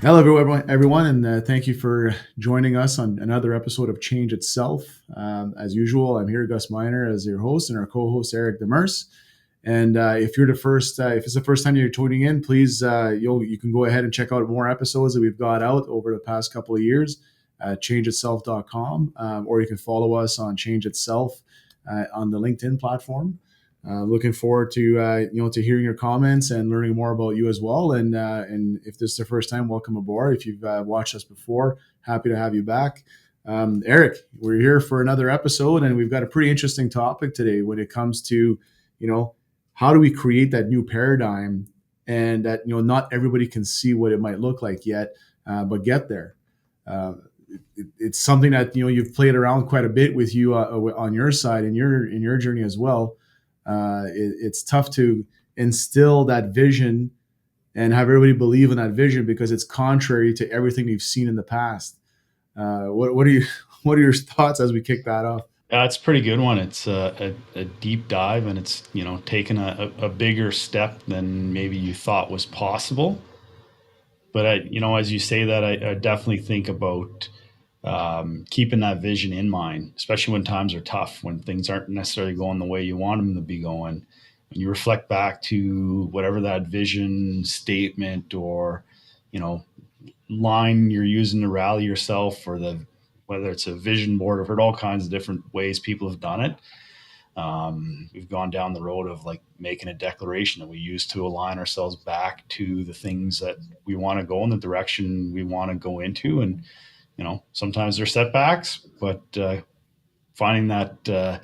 Hello, everyone, and thank you for joining us on another episode of Change Itself. As usual, I'm here, Gus Minor, as your host, and our co-host Eric Demers. And if it's the first time you're tuning in, please you can go ahead and check out more episodes that we've got out over the past couple of years at changeitself.com, or you can follow us on Change Itself on the LinkedIn platform. Looking forward to to hearing your comments and learning more about you as well. And if this is the first time, welcome aboard. If you've watched us before, happy to have you back. Eric, we're here for another episode, and we've got a pretty interesting topic today when it comes to how do we create that new paradigm, and that not everybody can see what it might look like yet, but get there. It's something that you've played around quite a bit with you on your side in your journey as well. It's tough to instill that vision and have everybody believe in that vision because it's contrary to everything you've seen in the past. What are you what are your thoughts as we kick that off? It's a pretty good one. It's a deep dive, and it's taken a bigger step than maybe you thought was possible. But as you say that, I definitely think about keeping that vision in mind, especially when times are tough, when things aren't necessarily going the way you want them to be going. When you reflect back to whatever that vision statement or you know line you're using to rally yourself, or the whether it's a vision board. I've heard all kinds of different ways people have done it. We've gone down the road of like making a declaration that we use to align ourselves back to the things that we want to go in, the direction we want to go into. And sometimes there's setbacks, but finding that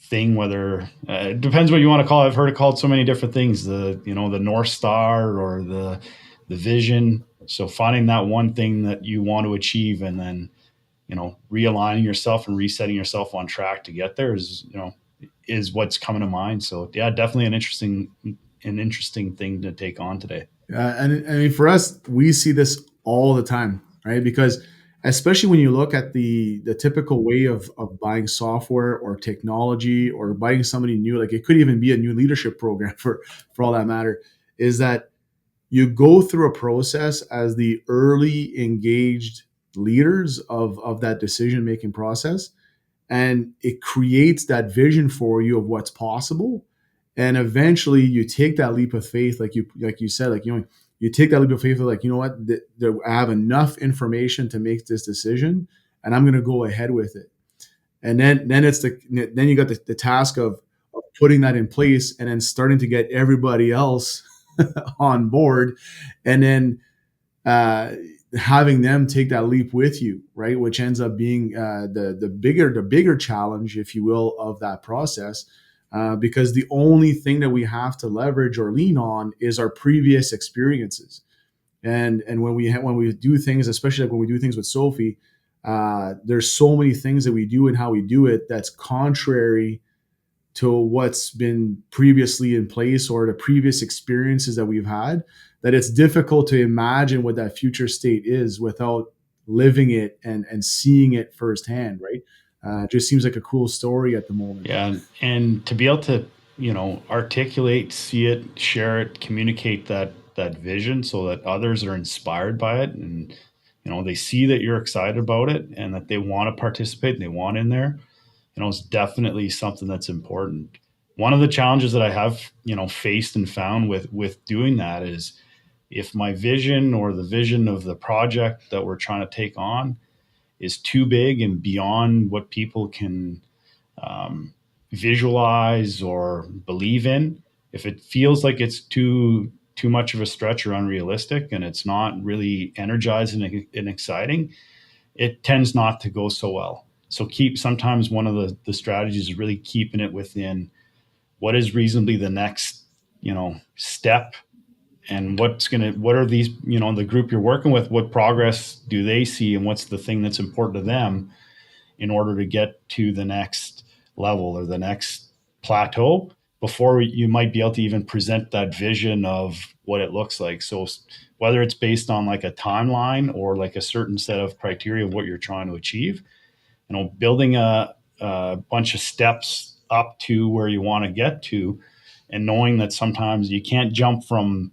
thing, whether it depends what you want to call it. I've heard it called so many different things, the North Star or the vision. So finding that one thing that you want to achieve, and then realigning yourself and resetting yourself on track to get there is what's coming to mind. So yeah, definitely an interesting thing to take on today. And I mean, for us, we see this all the time, right? Because especially when you look at the typical way of buying software or technology or buying somebody new, like it could even be a new leadership program for all that matter, is that you go through a process as the early engaged leaders of that decision making process, and it creates that vision for you of what's possible. And eventually you take that leap of faith, like you said, you take that leap of faith of like, I have enough information to make this decision, and I'm going to go ahead with it. And then you got the task of putting that in place, and then starting to get everybody else on board, and then uh, having them take that leap with you, right? Which ends up being the bigger challenge, if you will, of that process, because the only thing that we have to leverage or lean on is our previous experiences. And when we do things, especially like when we do things with Sofvie, there's so many things that we do and how we do it that's contrary to what's been previously in place or the previous experiences that we've had, that it's difficult to imagine what that future state is without living it and seeing it firsthand, right? It just seems like a cool story at the moment. Yeah, and to be able to articulate, see it, share it, communicate that vision so that others are inspired by it, and they see that you're excited about it and that they want to participate and they want in there. It's definitely something that's important. One of the challenges that I have faced and found with doing that is, if my vision or the vision of the project that we're trying to take on is too big and beyond what people can um, visualize or believe in, if it feels like it's too much of a stretch or unrealistic, and it's not really energizing and exciting, it tends not to go so well. So sometimes one of the strategies is really keeping it within what is reasonably the next step, and what are these, the group you're working with, what progress do they see, and what's the thing that's important to them in order to get to the next level or the next plateau before you might be able to even present that vision of what it looks like. So whether it's based on like a timeline or like a certain set of criteria of what you're trying to achieve, building a bunch of steps up to where you want to get to, and knowing that sometimes you can't jump from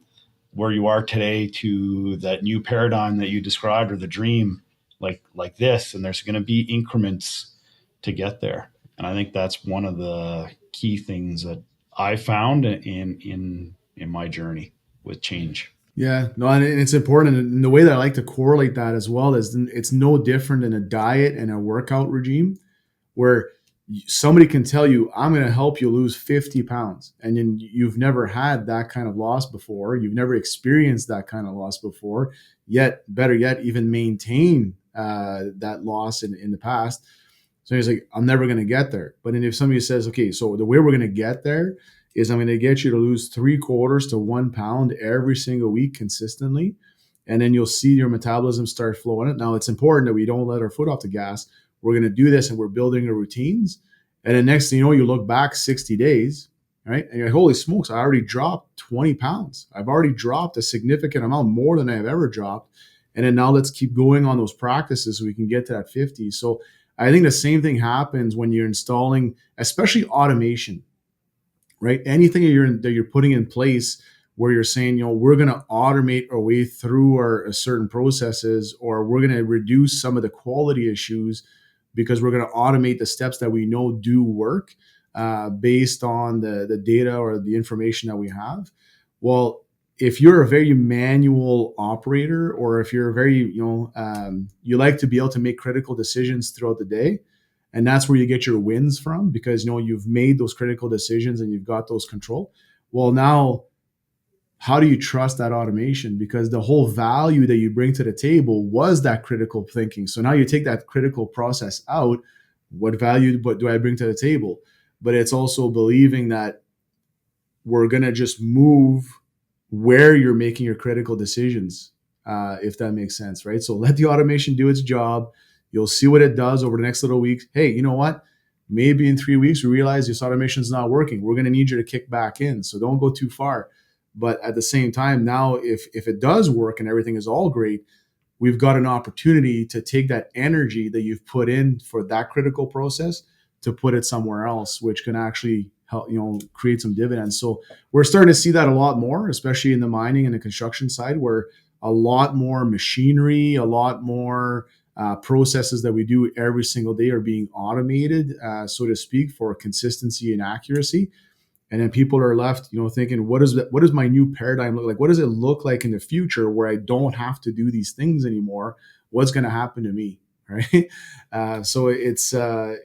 where you are today to that new paradigm that you described, or the dream, like this, and there's going to be increments to get there. And I think that's one of the key things that I found in my journey with change. Yeah, no, and it's important. And the way that I like to correlate that as well is it's no different than a diet and a workout regime where somebody can tell you, I'm going to help you lose 50 pounds. And then you've never had that kind of loss before. You've never experienced that kind of loss before, yet, better yet, even maintain that loss in the past. So he's like, I'm never going to get there. But then if somebody says, okay, so the way we're going to get there is I'm going to get you to lose 3/4 to 1 pound every single week consistently. And then you'll see your metabolism start flowing it. Now, it's important that we don't let our foot off the gas. We're going to do this and we're building our routines. And then next thing you know, you look back 60 days, right? And you're like, holy smokes, I already dropped 20 pounds. I've already dropped a significant amount more than I've ever dropped. And then now let's keep going on those practices so we can get to that 50. So I think the same thing happens when you're installing, especially automation, right? Anything that you're putting in place where you're saying, we're going to automate our way through our certain processes, or we're going to reduce some of the quality issues because we're going to automate the steps that we know do work based on the data or the information that we have. Well, if you're a very manual operator, or if you're a very, you like to be able to make critical decisions throughout the day, and that's where you get your wins from, because you've made those critical decisions and you've got those control. Well, now how do you trust that automation? Because the whole value that you bring to the table was that critical thinking. So now you take that critical process out. What value do I bring to the table? But it's also believing that we're going to just move where you're making your critical decisions, if that makes sense, right? So let the automation do its job. You'll see what it does over the next little weeks. Hey, you know what? Maybe in 3 weeks, we realize this automation is not working. We're going to need you to kick back in. So don't go too far. But at the same time, now, if it does work and everything is all great, we've got an opportunity to take that energy that you've put in for that critical process to put it somewhere else, which can actually help, create some dividends. So we're starting to see that a lot more, especially in the mining and the construction side, where a lot more machinery, a lot more processes that we do every single day are being automated, so to speak, for consistency and accuracy. And then people are left, thinking, what does my new paradigm look like? What does it look like in the future where I don't have to do these things anymore? What's going to happen to me, right? So it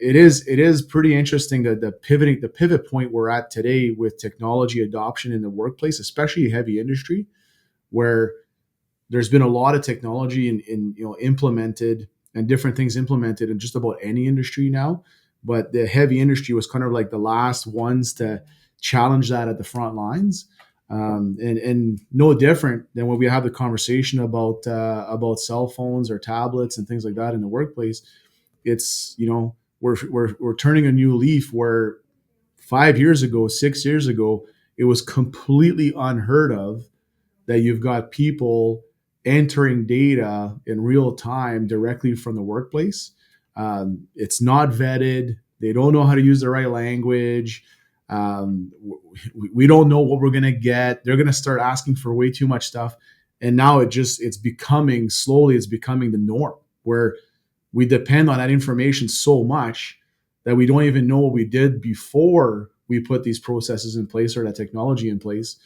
is pretty interesting that the pivot point we're at today with technology adoption in the workplace, especially heavy industry, where there's been a lot of technology implemented, and different things implemented in just about any industry now. But the heavy industry was kind of like the last ones to challenge that at the front lines. And no different than when we have the conversation about cell phones or tablets and things like that in the workplace. It's, we're turning a new leaf where 5 years ago, 6 years ago, it was completely unheard of that you've got people entering data in real time directly from the workplace. It's not vetted. They don't know how to use the right language. We don't know what we're going to get. They're going to start asking for way too much stuff. And now it's becoming the norm, where we depend on that information so much that we don't even know what we did before we put these processes in place or that technology in place.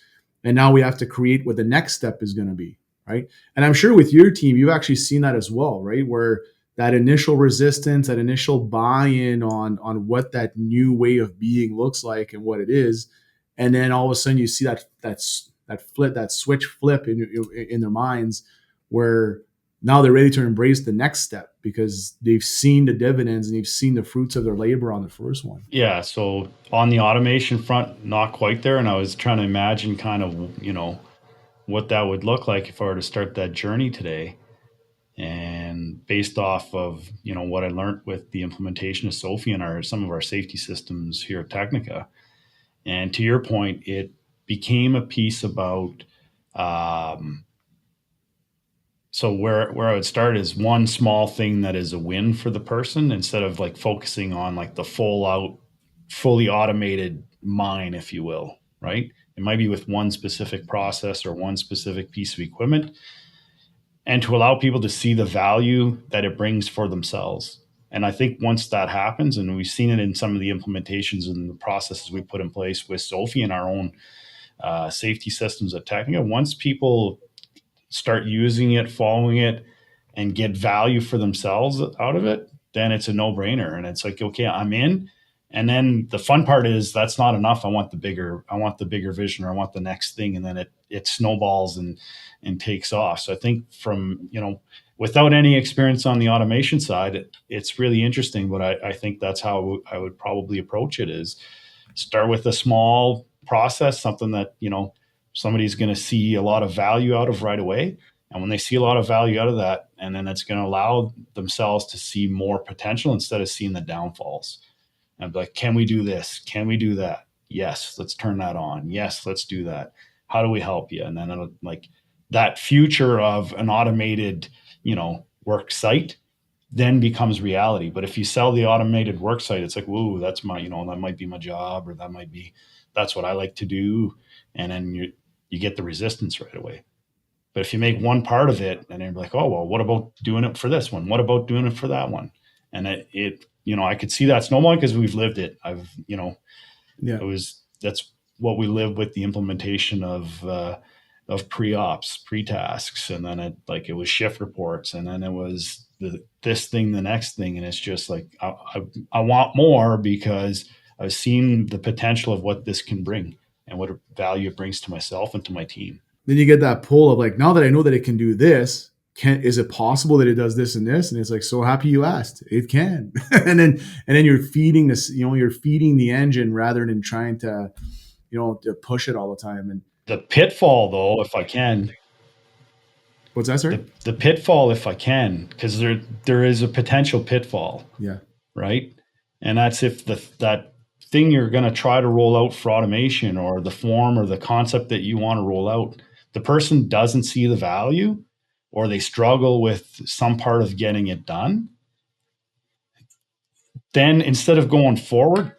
And now we have to create what the next step is going to be, right? And I'm sure with your team, you've actually seen that as well, right? Where that initial resistance, that initial buy-in on what that new way of being looks like and what it is, and then all of a sudden you see that switch flip in their minds, where now they're ready to embrace the next step because they've seen the dividends and they've seen the fruits of their labor on the first one. Yeah, so on the automation front, not quite there, and I was trying to imagine kind of, what that would look like if I were to start that journey today. And based off of what I learned with the implementation of Sofvie and some of our safety systems here at Technica, and to your point, it became a piece about. So where I would start is one small thing that is a win for the person, instead of like focusing on like the full out, fully automated mine, if you will, right? It might be with one specific process or one specific piece of equipment, and to allow people to see the value that it brings for themselves. And I think once that happens, and we've seen it in some of the implementations and the processes we put in place with Sofvie and our own safety systems at Technica, once people start using it, following it, and get value for themselves out of it, then it's a no-brainer. And it's like, okay, I'm in. And then the fun part is that's not enough. I want the bigger vision, or I want the next thing. And then it snowballs and takes off. So I think from, without any experience on the automation side, it's really interesting, but I think that's how I would probably approach it, is start with a small process, something that, somebody's going to see a lot of value out of right away. And when they see a lot of value out of that, and then it's going to allow themselves to see more potential instead of seeing the downfalls. And be like, can we do this? Can we do that? Yes, let's turn that on. Yes, let's do that. How do we help you? And then it'll, like, that future of an automated, work site then becomes reality. But if you sell the automated work site, it's like, whoa, that's my, that might be my job, or that's what I like to do. And then you get the resistance right away. But if you make one part of it, and they're like, oh, well, what about doing it for this one? What about doing it for that one? And I could see that snowballing because we've lived it. Yeah. That's what we live with, the implementation of pre-ops, pre-tasks. And then it was shift reports, and then it was this thing, the next thing. And it's just like, I want more, because I've seen the potential of what this can bring and what value it brings to myself and to my team. Then you get that pull of like, now that I know that it can do this, is it possible that it does this and this? And it's like, so happy you asked. It can. and then you're feeding this, you're feeding the engine rather than trying to, to push it all the time. And the pitfall, though, if I can, what's that, sir? The pitfall, if I can, because there is a potential pitfall. Yeah. Right. And that's if that thing you're going to try to roll out for automation, or the form or the concept that you want to roll out, the person doesn't see the value, or they struggle with some part of getting it done, then instead of going forward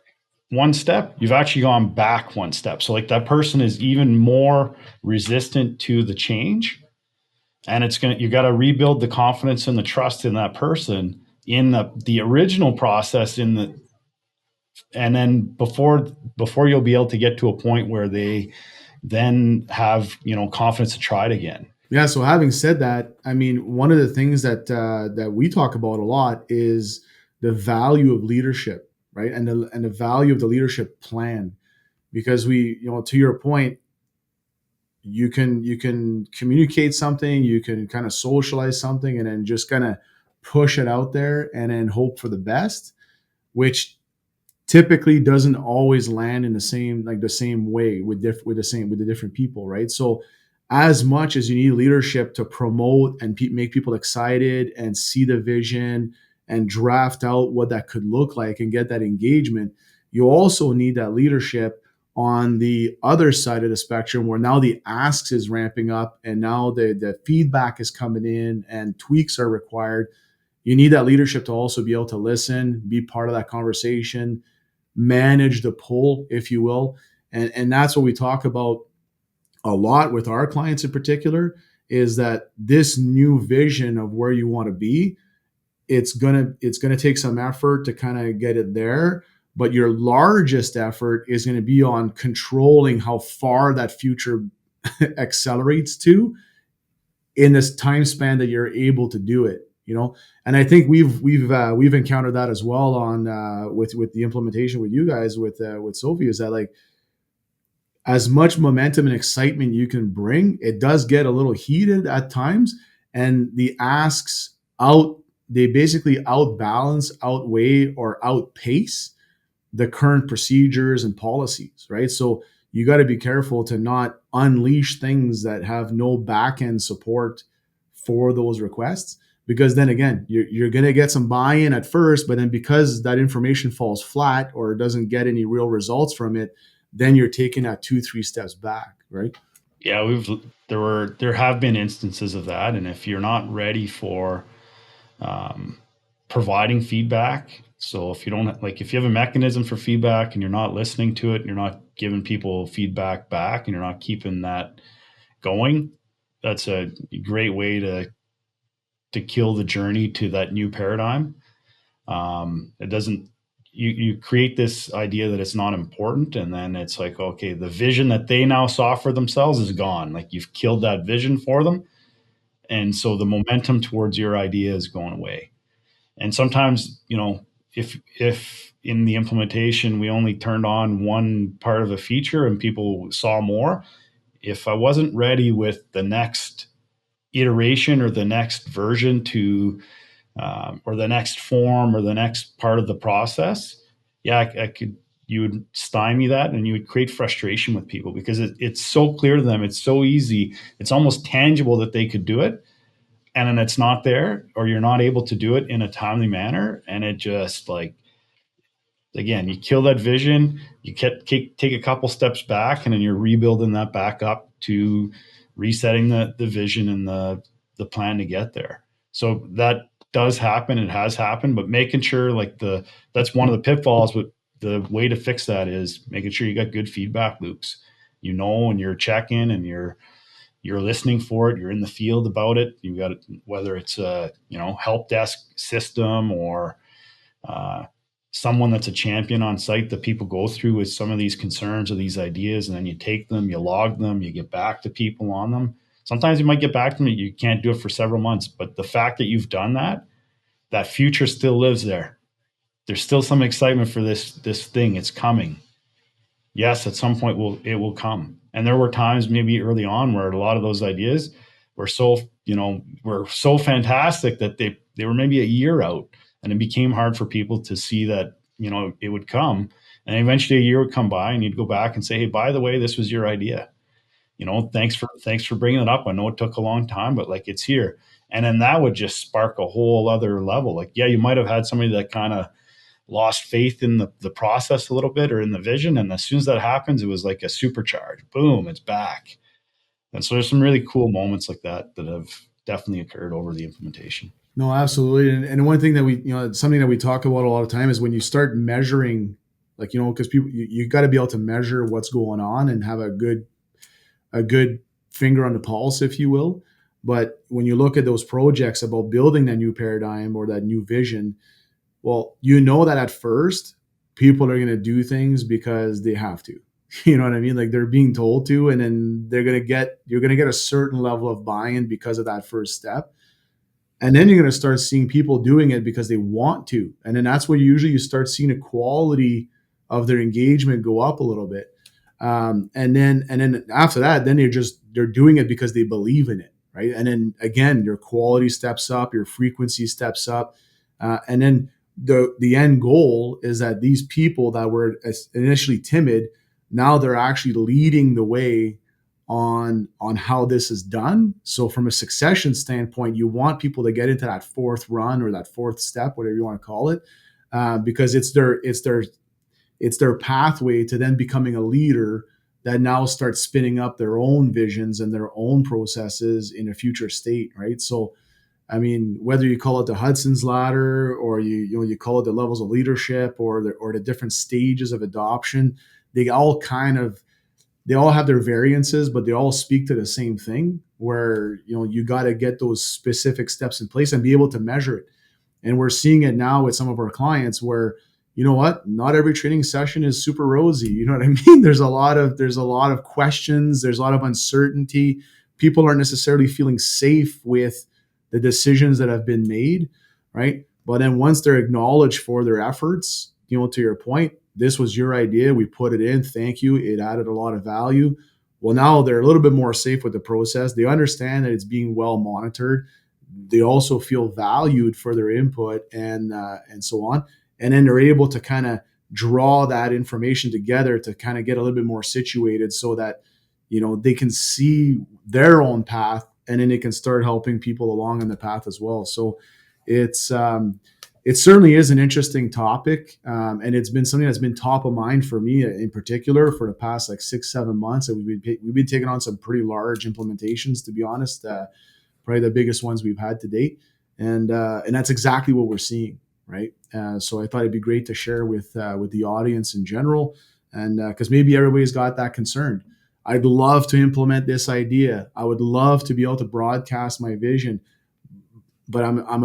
one step, you've actually gone back one step. So like, that person is even more resistant to the change, and you got to rebuild the confidence and the trust in that person in the original process, and then before you'll be able to get to a point where they then have confidence to try it again. Yeah. So having said that, I mean, one of the things that we talk about a lot is the value of leadership, right? And the value of the leadership plan, because to your point, you can communicate something, you can kind of socialize something, and then just kind of push it out there and then hope for the best, which typically doesn't always land in the same way with the different people, right? So as much as you need leadership to promote and make people excited and see the vision and draft out what that could look like and get that engagement, you also need that leadership on the other side of the spectrum, where now the asks is ramping up and now the feedback is coming in and tweaks are required. You need that leadership to also be able to listen, be part of that conversation, manage the pull, if you will. And that's what we talk about a lot with our clients in particular, is that this new vision of where you want to be, it's gonna take some effort to kind of get it there. But your largest effort is going to be on controlling how far that future accelerates to in this time span that you're able to do it. And I think we've encountered that as well on with the implementation with you guys with Sofvie, is that like, as much momentum and excitement you can bring, it does get a little heated at times, and the asks they basically outbalance, outweigh, or outpace the current procedures and policies, right? So you got to be careful to not unleash things that have no back end support for those requests, because then again, you're going to get some buy-in at first, but then because that information falls flat or doesn't get any real results from it, then you're taking that 2-3 steps back, right? Yeah, there have been instances of that, and if you're not ready for providing feedback So if you don't like, if you have a mechanism for feedback and you're not listening to it and you're not giving people feedback back and you're not keeping that going, that's a great way to kill the journey to that new paradigm. It doesn't, you create this idea that it's not important, and then it's like, okay, the vision that they now saw for themselves is gone. Like, you've killed that vision for them, and so the momentum towards your idea is going away. And sometimes, if in the implementation we only turned on one part of a feature and people saw more, if I wasn't ready with the next iteration or the next version to or the next form or the next part of the process, yeah, I could, you would stymie that and you would create frustration with people because it's so clear to them, it's so easy, it's almost tangible that they could do it, and then it's not there, or you're not able to do it in a timely manner, and it just, like, again, you kill that vision, you take a couple steps back, and then you're rebuilding that back up to resetting the vision and the plan to get there. So that does happen. It has happened, but making sure, like, that's one of the pitfalls, but the way to fix that is making sure you got good feedback loops, and you're checking and you're listening for it. You're in the field about it. You got, whether it's a help desk system or uh, someone that's a champion on site that people go through with some of these concerns or these ideas, and then you take them, you log them, you get back to people on them. Sometimes you might get back to them, you can't do it for several months, but the fact that you've done that, that future still lives there. There's still some excitement for this thing. It's coming. Yes, at some point it will come. And there were times maybe early on where a lot of those ideas were so fantastic that they were maybe a year out, and it became hard for people to see that it would come. And eventually a year would come by and you'd go back and say, hey, by the way, this was your idea. Thanks for bringing it up. I know it took a long time, but, like, it's here. And then that would just spark a whole other level. Like, yeah, you might have had somebody that kind of lost faith in the process a little bit or in the vision. And as soon as that happens, it was like a supercharge. Boom, it's back. And so there's some really cool moments like that have definitely occurred over the implementation. No, absolutely. And one thing that something that we talk about a lot of time is when you start measuring, like, because people, you got to be able to measure what's going on and have a good finger on the pulse, if you will. But when you look at those projects about building that new paradigm or that new vision, well, that at first people are going to do things because they have to. You know what I mean? Like, they're being told to, and then you're going to get a certain level of buy-in because of that first step. And then you're going to start seeing people doing it because they want to. And then that's where you start seeing the quality of their engagement go up a little bit. And then after that, then they're doing it because they believe in it. Right. And then again, your quality steps up, your frequency steps up. And then the end goal is that these people that were initially timid, now they're actually leading the way on how this is done. So from a succession standpoint, you want people to get into that fourth run or that fourth step, whatever you want to call it, because it's their pathway to then becoming a leader that now starts spinning up their own visions and their own processes in a future state, right? So, I mean, whether you call it the Hudson's ladder or you call it the levels of leadership or the different stages of adoption, they all have their variances, but they all speak to the same thing, where you got to get those specific steps in place and be able to measure it. And we're seeing it now with some of our clients where, not every training session is super rosy. You know what I mean? There's a lot of questions. There's a lot of uncertainty. People aren't necessarily feeling safe with the decisions that have been made, right? But then once they're acknowledged for their efforts, to your point, this was your idea. We put it in. Thank you. It added a lot of value. Well, now they're a little bit more safe with the process. They understand that it's being well monitored. They also feel valued for their input and so on. And then they're able to kind of draw that information together to kind of get a little bit more situated so that, they can see their own path, and then they can start helping people along in the path as well. So it certainly is an interesting topic. And it's been something that's been top of mind for me in particular for the past 6-7 months. And we've been taking on some pretty large implementations, to be honest, probably the biggest ones we've had to date. And that's exactly what we're seeing. right? So I thought it'd be great to share with the audience in general, and because maybe everybody's got that concern. I'd love to implement this idea. I would love to be able to broadcast my vision, but I'm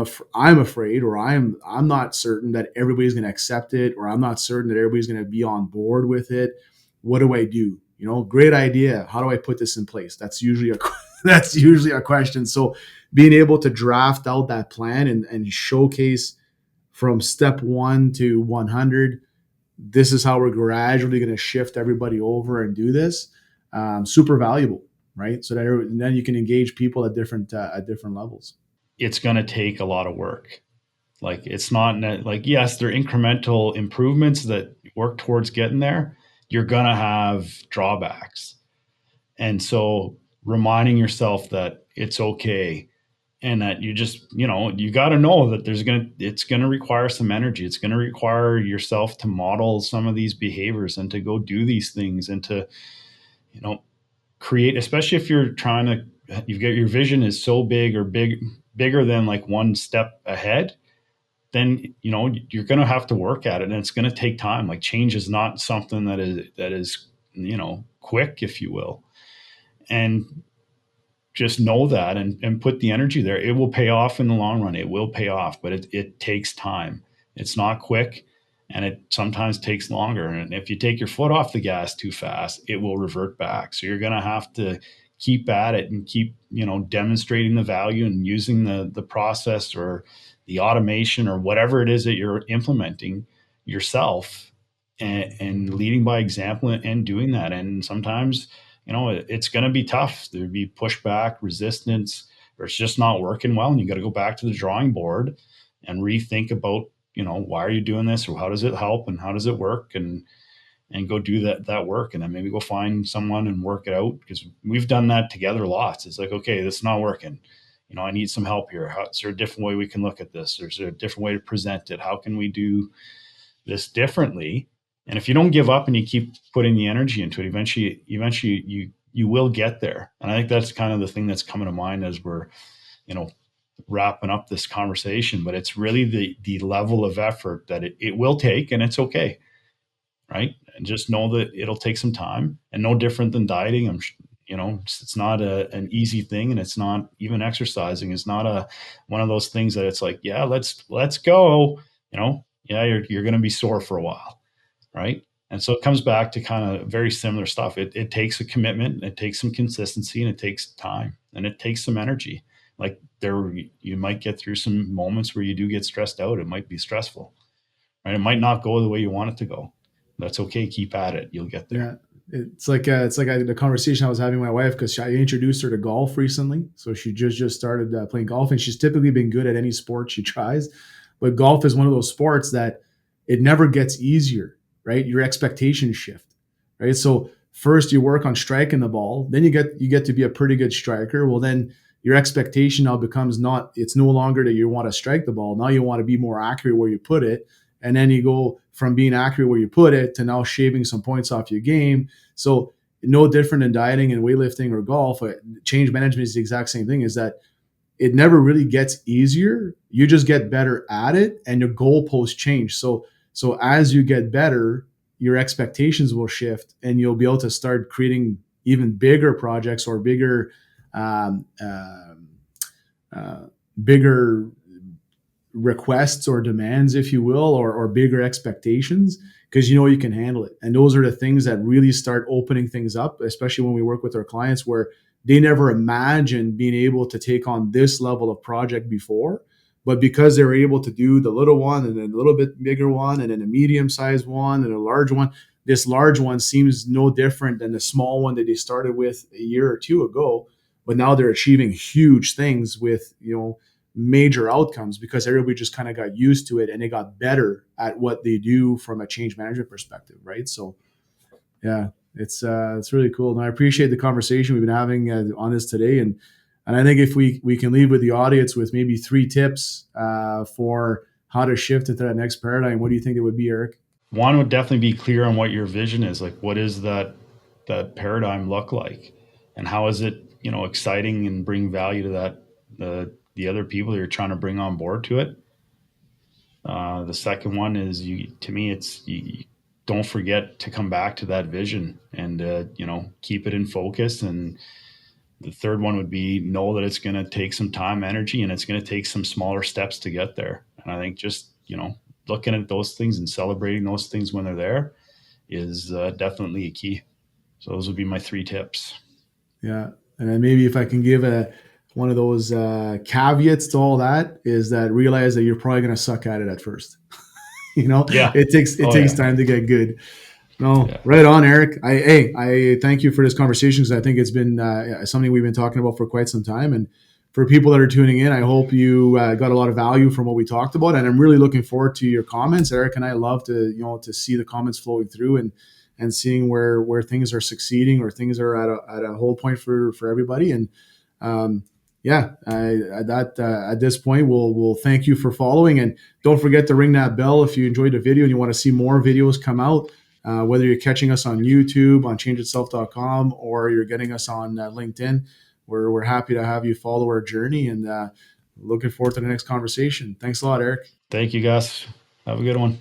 afraid, or I'm not certain that everybody's going to accept it, or I'm not certain that everybody's going to be on board with it. What do I do? Great idea. How do I put this in place? That's usually a that's usually a question. So being able to draft out that plan and showcase from step 1 to 100, this is how we're gradually going to shift everybody over and do this. Super valuable, right? So that then you can engage people at different levels. It's going to take a lot of work. Like it's not like, yes, they're incremental improvements that work towards getting there. You're going to have drawbacks. And so reminding yourself that it's okay, and that you just, you got to know that it's going to require some energy. It's going to require yourself to model some of these behaviors and to go do these things and to, you know, create, especially if you're trying to, you've got your vision is so big or bigger than like one step ahead, then you're going to have to work at it, and it's going to take time. Like change is not something that is quick, if you will. And just know that, and put the energy there. It will pay off in the long run. It will pay off, but it takes time. It's not quick, and it sometimes takes longer. And if you take your foot off the gas too fast, it will revert back. So you're going to have to keep at it and keep, demonstrating the value and using the process or the automation or whatever it is that you're implementing yourself, and leading by example and doing that. And sometimes it's going to be tough. There'd be pushback, resistance, or it's just not working well. And you got to go back to the drawing board and rethink about, why are you doing this, or how does it help, and how does it work, and go do that work. And then maybe go find someone and work it out, because we've done that together lots. It's like, okay, this is not working. I need some help here. Is there a different way we can look at this? Or is there a different way to present it? How can we do this differently? And if you don't give up and you keep putting the energy into it, eventually you will get there. And I think that's kind of the thing that's coming to mind as we're, you know, wrapping up this conversation. But it's really the level of effort that it will take, and it's okay, right? And just know that it'll take some time, and no different than dieting. It's not an easy thing, and it's not even exercising. It's not one of those things that it's like, yeah, let's go. Yeah, you're going to be sore for a while, right? And so it comes back to kind of very similar stuff. It takes a commitment, it takes some consistency, and it takes time, and it takes some energy. Like you might get through some moments where you do get stressed out. It might be stressful, right? It might not go the way you want it to go. That's okay. Keep at it. You'll get there. Yeah, it's like the conversation I was having with my wife, because I introduced her to golf recently. So she just started playing golf, and she's typically been good at any sport she tries. But golf is one of those sports that it never gets easier, right? Your expectations shift, right? So first you work on striking the ball, then you get to be a pretty good striker. Well, then your expectation now becomes it's no longer that you want to strike the ball. Now you want to be more accurate where you put it. And then you go from being accurate where you put it to now shaving some points off your game. So no different than dieting and weightlifting or golf. Change management is the exact same thing, is that it never really gets easier. You just get better at it, and your goalposts change. So as you get better, your expectations will shift, and you'll be able to start creating even bigger projects, or um, uh, uh, bigger requests or demands, if you will, or bigger expectations, because you can handle it. And those are the things that really start opening things up, especially when we work with our clients, where they never imagined being able to take on this level of project before. But because they were able to do the little one, and then a little bit bigger one, and then a medium sized one, and a large one, this large one seems no different than the small one that they started with a year or two ago. But now they're achieving huge things with, major outcomes, because everybody just kind of got used to it, and they got better at what they do from a change management perspective, right? So yeah, it's really cool, and I appreciate the conversation we've been having on this today. And I think if we can leave with the audience with maybe 3 tips for how to shift into that next paradigm, what do you think it would be, Eric? One would definitely be clear on what your vision is. Like, what is that paradigm look like, and how is it, exciting and bring value to that the other people you're trying to bring on board to it. The second one is to me, it's you don't forget to come back to that vision and keep it in focus. And the third one would be know that it's going to take some time, energy, and it's going to take some smaller steps to get there. And I think just looking at those things and celebrating those things when they're there is definitely a key. So those would be my three tips. Yeah, and then maybe if I can give a one of those caveats to all that is that realize that you're probably going to suck at it at first. Yeah. It Oh takes yeah. time to get good. No, Yeah. right on, Eric. I thank you for this conversation because I think it's been something we've been talking about for quite some time. And for people that are tuning in, I hope you got a lot of value from what we talked about. And I'm really looking forward to your comments. Eric and I love to to see the comments flowing through and seeing where things are succeeding or things are at a whole point for everybody. And um, yeah, at this point, we'll thank you for following, and don't forget to ring that bell if you enjoyed the video and you want to see more videos come out. Whether you're catching us on YouTube, on changeitself.com, or you're getting us on LinkedIn, we're happy to have you follow our journey and looking forward to the next conversation. Thanks a lot, Eric. Thank you, Gus. Have a good one.